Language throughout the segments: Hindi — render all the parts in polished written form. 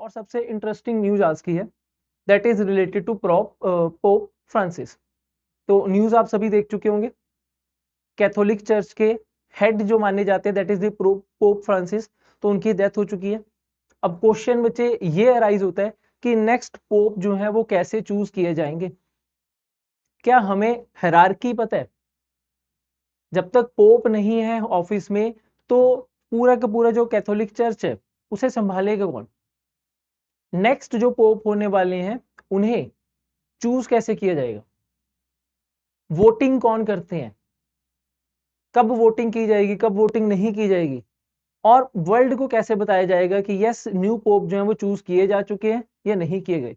और सबसे इंटरेस्टिंग न्यूज आज की है, that is related to Pope Francis. तो न्यूज आप सभी देख चुके होंगे। कैथोलिक चर्च के हेड जो माने जाते हैं that is the Pope Francis, तो उनकी डेथ हो चुकी है। अब क्वेश्चन बच्चे ये अराइज होता है कि नेक्स्ट पोप जो है वो कैसे चूज किए जाएंगे। क्या हमें हायरार्की पता है? जब तक पोप नहीं है ऑफिस में तो पूरा का पूरा जो कैथोलिक चर्च है उसे संभालेगा कौन? नेक्स्ट जो पोप होने वाले हैं उन्हें चूज कैसे किया जाएगा? वोटिंग कौन करते हैं? कब वोटिंग की जाएगी, कब वोटिंग नहीं की जाएगी? और वर्ल्ड को कैसे बताया जाएगा कि यस न्यू पोप जो है वो चूज किए जा चुके हैं या नहीं किए गए?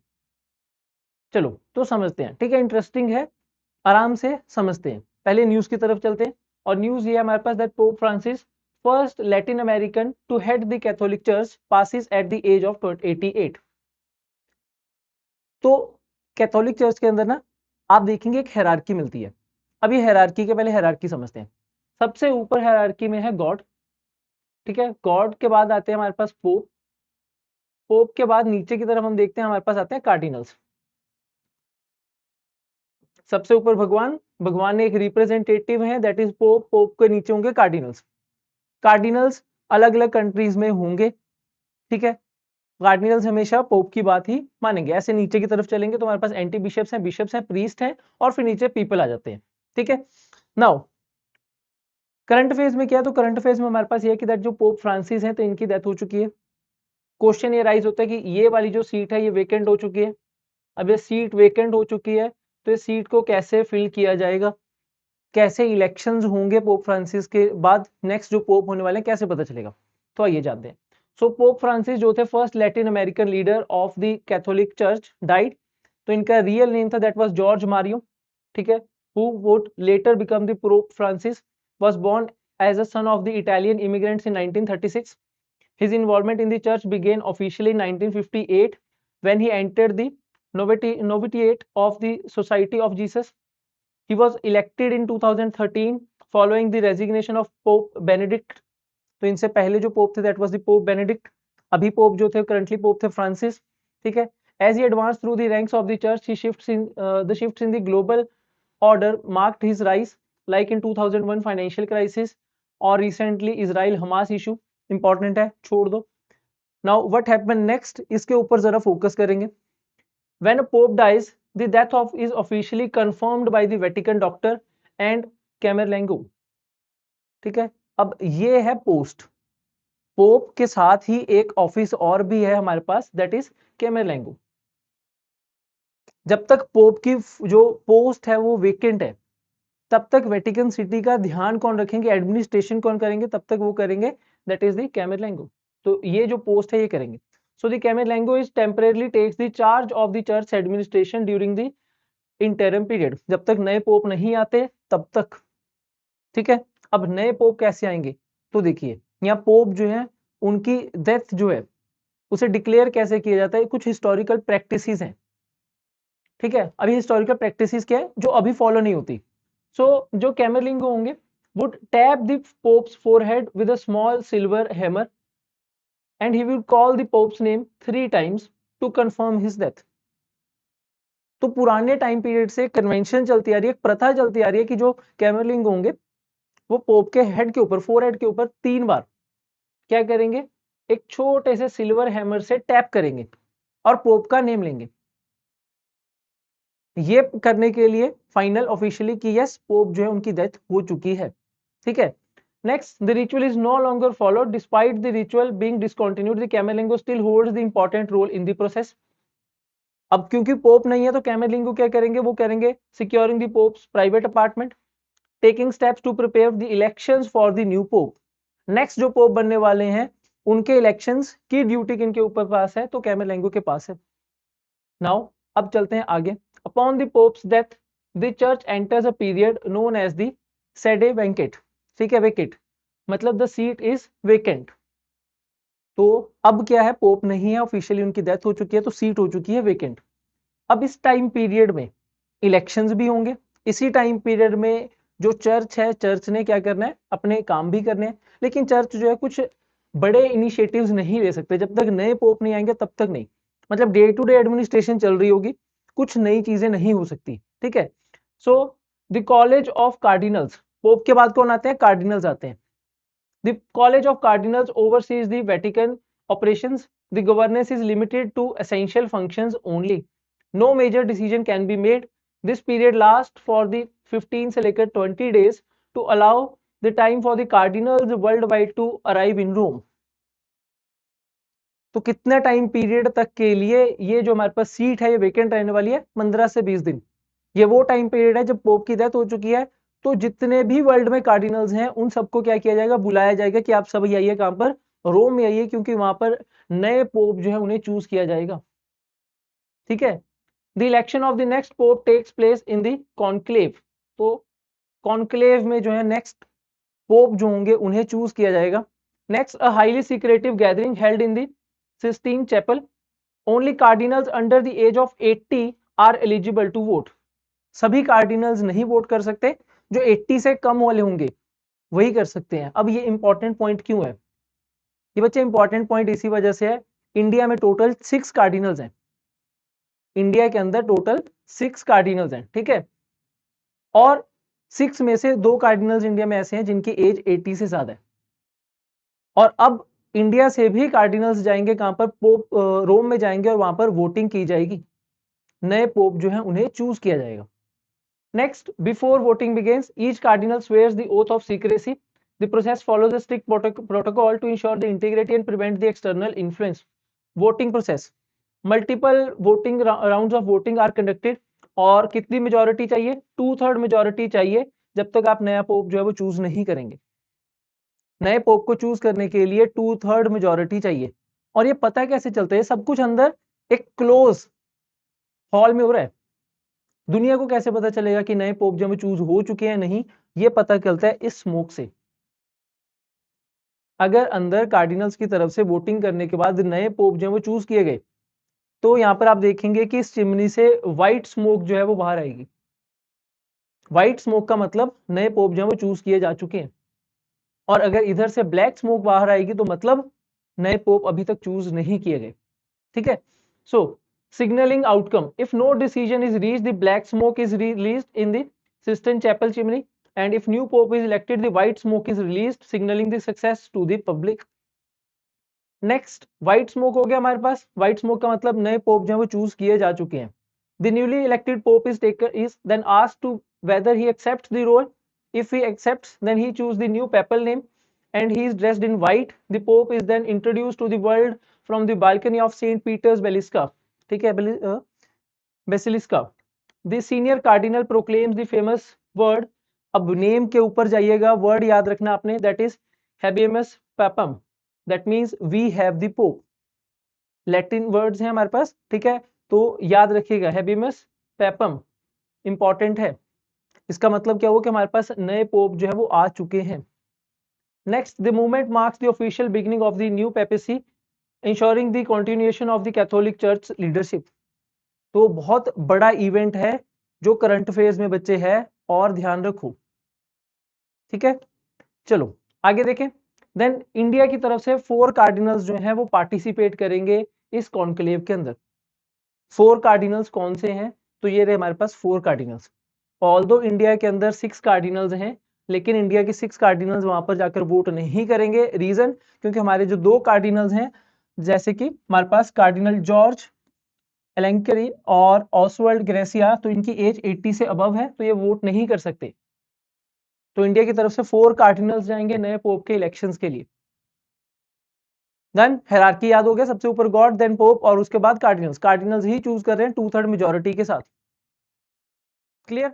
चलो तो समझते हैं, ठीक है, इंटरेस्टिंग है, आराम से समझते हैं। पहले न्यूज की तरफ चलते हैं और न्यूज ये हमारे पास that pope Francis first Latin American to head the Catholic church passes at the age of 88। तो कैथोलिक चर्च के अंदर ना आप देखेंगे एक हायरार्की मिलती है। अब ये हायरार्की के पहले हायरार्की समझते हैं। सबसे ऊपर हायरार्की में है गॉड, ठीक है, गॉड के बाद आते हैं हमारे पास पोप, पोप के बाद नीचे की तरफ हम देखते हैं हमारे पास आते हैं कार्डिनल्स। सबसे ऊपर भगवान, भगवान एक रिप्रेजेंटेटिव है दैट इज पोप, पोप के नीचे होंगे कार्डिनल्स। कार्डिनल्स अलग अलग कंट्रीज में होंगे, ठीक है, कार्डिनल्स हमेशा पोप की बात ही मानेंगे। ऐसे नीचे की तरफ चलेंगे तो हमारे पास एंटी बिशप्स हैं, प्रीस्ट हैं और फिर नीचे पीपल आ जाते हैं, ठीक है। नाउ करंट फेज में क्या है, तो करंट फेज में हमारे पास ये है कि दैट जो पोप फ्रांसिस हैं तो इनकी डेथ हो चुकी है। क्वेश्चन ये राइज होता है कि ये वाली जो सीट है ये वेकेंट हो चुकी है। अब ये सीट वेकेंट हो चुकी है तो इस सीट को कैसे फिल किया जाएगा, कैसे इलेक्शंस होंगे पोप फ्रांसिस के बाद, नेक्स्ट जो पोप होने वाले हैं कैसे पता चलेगा? तो आइए जानते हैं। सो पोप फ्रांसिस जो थे first Latin American leader of the Catholic Church died. तो इनका रियल नेम था दैट वाज जॉर्ज मारियो, ठीक है, who would later become the Pope Francis, was born as a son of the Italian immigrants in 1936। His involvement in the church began officially in 1958 when he entered the novitiate of the Society of Jesus. He was elected in 2013 following the resignation of Pope Benedict. तो इनसे पहले जो पोप थे that was the pope Benedict. अभी पोप जो थे करंटली पोप थे फ्रांसिस, ठीक है। As he advanced through the ranks of the church, he shifts in the global order marked his rise, like in 2001 financial crisis और recently Israel Hamas issue। Important है, छोड़ दो। नाउ व्हाट हैपन नेक्स्ट, इसके ऊपर जरा फोकस करेंगे। When a pope dies the death of is officially confirmed by the Vatican doctor and camerlengo, ठीक है। अब ये है पोस्ट, पोप के साथ ही एक ऑफिस और भी है हमारे पास दैट इज कैमरलेंगो। जब तक पोप की जो पोस्ट है वो वेकेंट है तब तक वेटिकन सिटी का ध्यान कौन रखेंगे, एडमिनिस्ट्रेशन कौन करेंगे, तब तक वो करेंगे दैट इज द कैमरलेंगो। तो ये जो पोस्ट है ये करेंगे। So the camerlengo is temporarily takes the charge of the church administration during the interim period, जब तक नए पोप नहीं आते तब तक, ठीक है। अब नए पोप कैसे आएंगे, तो देखिए यहाँ पोप जो है उनकी डेथ जो है उसे डिक्लेयर कैसे किया जाता है, कुछ हिस्टोरिकल प्रैक्टिसेस हैं, ठीक है। अभी हिस्टोरिकल प्रैक्टिसेस क्या है जो अभी फॉलो नहीं होती। सो जो कैमरलिंगो होंगे would tap the pope's forehead with a small silver hammer and he will call the pope's name 3 times to confirm his death। तो पुराने टाइम पीरियड से कन्वेंशन चलती आ रही है, प्रथा चलती आ रही है कि जो कैमरलिंग होंगे वो पोप के हेड के ऊपर, फोरहेड के ऊपर 3 बार क्या करेंगे, एक छोटे से सिल्वर हैमर से टैप करेंगे और पोप का नेम लेंगे। ये करने के लिए फाइनल ऑफिशियली कि यस पोप जो है उनकी डेथ हो चुकी है, ठीक है। Next, the ritual is no longer followed despite the ritual being discontinued, the camerlengo still holds the important role in the process. अब क्योंकि पोप नहीं है तो कैमरलिंगो क्या करेंगे, वो करेंगे securing the pope's private apartment, taking steps to prepare the elections for the new pope. Next जो पोप बनने वाले हैं उनके इलेक्शंस की ड्यूटी किनके ऊपर पास है, तो कैमरलिंगो के पास है। नाउ अब चलते हैं आगे। Upon the pope's death the church enters a period known as the sede वेंकेट, ठीक है, वेकेट मतलब द सीट इज वेकेंट। तो अब क्या है, पोप नहीं है ऑफिशियली, उनकी डेथ हो चुकी है तो सीट हो चुकी है वेकेंट। अब इस टाइम पीरियड में इलेक्शंस भी होंगे, इसी टाइम पीरियड में जो चर्च है, चर्च ने क्या करना है, अपने काम भी करने हैं। लेकिन चर्च जो है कुछ बड़े इनिशिएटिव्स नहीं ले सकते, जब तक नए पोप नहीं आएंगे तब तक नहीं। मतलब डे टू डे एडमिनिस्ट्रेशन चल रही होगी, कुछ नई चीजें नहीं हो सकती, ठीक है। So the college of cardinals, pope के बाद कौन आते हैं? कार्डिनल्स आते हैं। The college of cardinals overseas the Vatican operations. The governance is limited to essential functions only. No major decision can be made. This period lasts for the 15 से लेकर 20 days to allow the time for the cardinals worldwide to arrive in Rome. तो कितना टाइम पीरियड तक के लिए ये जो हमारे पास सीट है ये वेकेंट रहने वाली है? 15 से 20 दिन। ये वो टाइम पीरियड है जब पोप की डेथ हो चुकी है, तो जितने भी वर्ल्ड में कार्डिनल्स हैं उन सबको क्या किया जाएगा? बुलाया जाएगा कि आप सब आइए, कहां पर? रोम में आइए, क्योंकि वहां पर नए पोप जो है उन्हें चूज किया जाएगा, ठीक है। The election of the next pope takes place in the conclave. तो कॉन्क्लेव में जो है नेक्स्ट पोप जो होंगे उन्हें चूज किया जाएगा। Next, a highly secretive gathering held in the Sistine Chapel. Only cardinals under the age of 80 are eligible to vote. सभी कार्डिनल्स नहीं वोट कर सकते, जो 80 से कम वाले होंगे वही कर सकते हैं। अब ये इंपॉर्टेंट पॉइंट क्यों है? ये बच्चे इंपॉर्टेंट पॉइंट इसी वजह से है, इंडिया में टोटल 6 कार्डिनल्स हैं। इंडिया के अंदर टोटल 6 कार्डिनल्स हैं, ठीक है। और 6 में से 2 कार्डिनल्स इंडिया में ऐसे हैं जिनकी एज 80 से ज्यादा है। और अब इंडिया से भी कार्डिनल्स जाएंगे कहां पर? पोप रोम में जाएंगे और वहां पर वोटिंग की जाएगी, नए पोप जो है उन्हें चूज किया जाएगा। Next, before voting begins, each cardinal swears the oath of secrecy. The process follows a strict protocol to ensure the integrity and prevent the external influence. Voting process. Multiple voting rounds of voting are conducted. और कितनी मेजोरिटी चाहिए? 2/3 मेजोरिटी चाहिए जब तक आप नया पोप जो है वो चूज नहीं करेंगे। नए पोप को चूज करने के लिए 2/3 मेजोरिटी चाहिए। और ये पता कैसे चलता है? सब कुछ अंदर एक क्लोज हॉल में हो रहा है। दुनिया को कैसे पता चलेगा कि नए पोप जो चूज हो चुके हैं? नहीं, ये पता चलता है इस स्मोक से। अगर अंदर कार्डिनल्स की तरफ से वोटिंग करने के बाद नए पोप जो है वो चूज किए गए, तो यहां पर आप देखेंगे कि इस चिमनी से व्हाइट स्मोक जो है वो बाहर आएगी। व्हाइट स्मोक का मतलब नए पोप जो है वो चूज किए जा चुके हैं। और अगर इधर से ब्लैक स्मोक बाहर आएगी तो मतलब नए पोप अभी तक चूज नहीं किए गए, ठीक है। सो signaling outcome. If no decision is reached, the black smoke is released in the Sistine Chapel chimney, and if new pope is elected, the white smoke is released, signaling the success to the public. Next, white smoke हो गया हमारे पास। white smoke का मतलब नए पोप जो है वो चूज किए जा चुके हैं। The newly elected pope is then asked to whether he accepts the role. If he accepts, then he chooses the new papal name, and he is dressed in white. The pope is then introduced to the world from the balcony of Saint Peter's Basilica. ठीक है, basilica. The senior cardinal proclaims the famous word. अब नेम के ऊपर जाइएगा, वर्ड याद रखना आपने, that is habemus papam, that means we have the pope. Latin words हैं हमारे पास, ठीक है, तो याद रखिएगा हैबियमस पैपम इंपॉर्टेंट है। इसका मतलब क्या हुआ कि हमारे पास नए पोप जो है वो आ चुके हैं। Next, the movement marks the official beginning of the new papacy, ensuring the continuation of the Catholic church leadership. तो बहुत बड़ा इवेंट है जो करंट अफेयर्स में बच्चे है, और ध्यान रखो, ठीक है। चलो आगे देखें। देन इंडिया की तरफ से 4 कार्डिनल्स जो हैं वो पार्टिसिपेट करेंगे इस कॉन्क्लेव के अंदर। 4 कार्डिनल्स कौन से हैं? तो ये रहे हमारे पास 4 कार्डिनल्स। ऑल्दो इंडिया के अंदर 6 कार्डिनल्स हैं, लेकिन इंडिया के 6 कार्डिनल्स वहां पर जाकर वोट नहीं करेंगे। रीजन, क्योंकि हमारे जो 2 कार्डिनल्स हैं, जैसे कि हमारे पास कार्डिनल जॉर्ज एलेंकरी और ऑसवर्ल्ड ग्रेसिया, तो इनकी एज 80 से अबव है, तो ये वोट नहीं कर सकते। तो इंडिया की तरफ से 4 कार्डिनल्स जाएंगे नए पोप के इलेक्शंस के लिए। देन हायरार्की याद हो गया, सबसे ऊपर गॉड, देन पोप, और उसके बाद कार्डिनल्स। कार्डिनल्स ही चूज कर रहे हैं 2/3 मेजोरिटी के साथ। क्लियर?